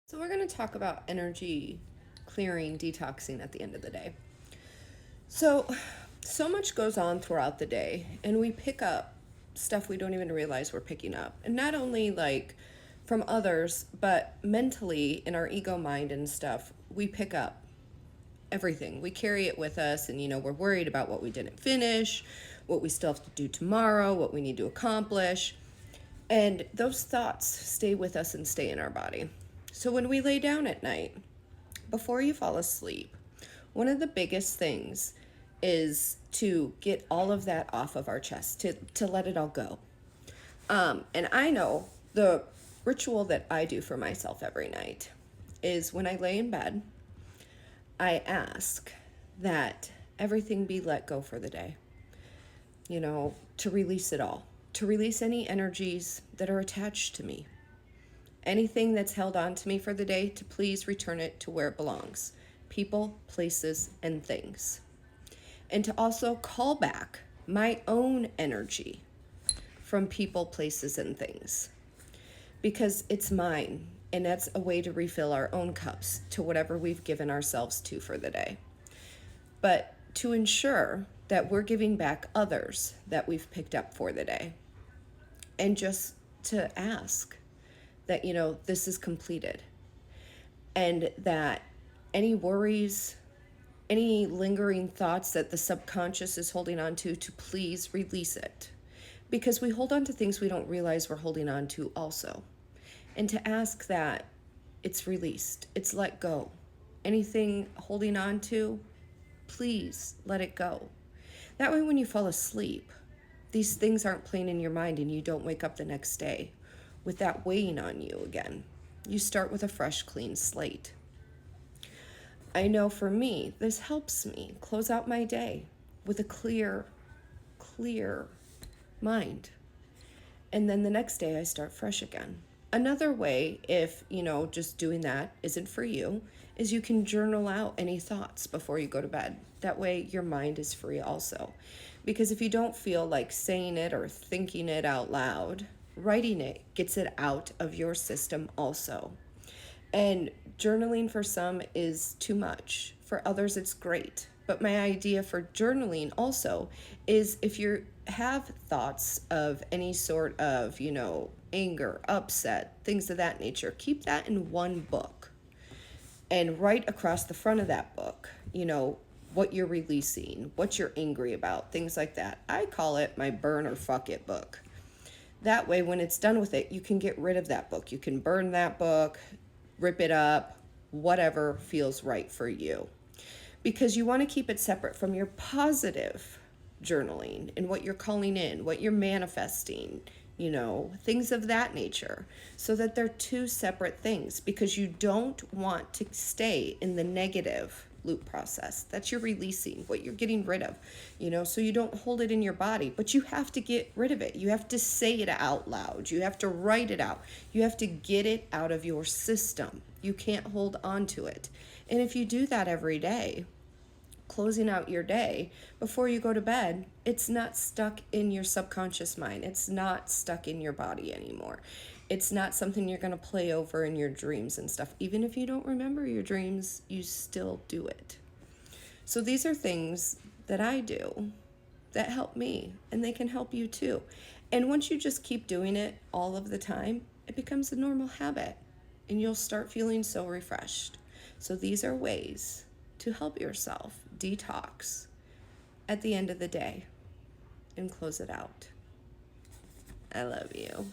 So we're going to talk about energy clearing, detoxing at the end of the day. So much goes on throughout the day, and we pick up stuff we don't even realize we're picking up. And not only like from others, but mentally in our ego mind and stuff, we pick up everything. We carry it with us, and we're worried about what we didn't finish, what we still have to do tomorrow, what we need to accomplish. And those thoughts stay with us and stay in our body. So when we lay down at night, before you fall asleep, one of the biggest things is to get all of that off of our chest, to let it all go. And I know the ritual that I do for myself every night is when I lay in bed, I ask that everything be let go for the day, to release it all, to release any energies that are attached to me. Anything that's held on to me for the day, to please return it to where it belongs. People, places, and things. And to also call back my own energy from people, places, and things. Because it's mine, and that's a way to refill our own cups to whatever we've given ourselves to for the day. But to ensure that we're giving back others that we've picked up for the day. And just to ask that, this is completed. And that any worries, any lingering thoughts that the subconscious is holding on to please release it. Because we hold on to things we don't realize we're holding on to also. And to ask that it's released, it's let go. Anything holding on to, please let it go. That way when you fall asleep, these things aren't playing in your mind and you don't wake up the next day with that weighing on you again. You start with a fresh, clean slate. I know for me, this helps me close out my day with a clear mind. And then the next day I start fresh again. Another way, if, just doing that isn't for you, is you can journal out any thoughts before you go to bed. That way your mind is free also. Because if you don't feel like saying it or thinking it out loud, writing it gets it out of your system also. And journaling for some is too much. For others, it's great. But my idea for journaling also is if you have thoughts of any sort of, anger, upset, things of that nature, keep that in one book. And write across the front of that book, what you're releasing, what you're angry about, things like that. I call it my burn or fuck it book. That way, when it's done with it, you can get rid of that book. You can burn that book, rip it up, whatever feels right for you. Because you want to keep it separate from your positive journaling and what you're calling in, what you're manifesting, things of that nature, so that they're two separate things, because you don't want to stay in the negative loop process. That's your releasing, what you're getting rid of, so you don't hold it in your body, but you have to get rid of it. You have to say it out loud. You have to write it out. You have to get it out of your system. You can't hold on to it. And if you do that every day, closing out your day before you go to bed, it's not stuck in your subconscious mind. It's not stuck in your body anymore. It's not something you're going to play over in your dreams and stuff. Even if you don't remember your dreams, you still do it. So these are things that I do that help me, and they can help you too. And once you just keep doing it all of the time, it becomes a normal habit, and you'll start feeling so refreshed. So these are ways to help yourself detox at the end of the day and close it out. I love you.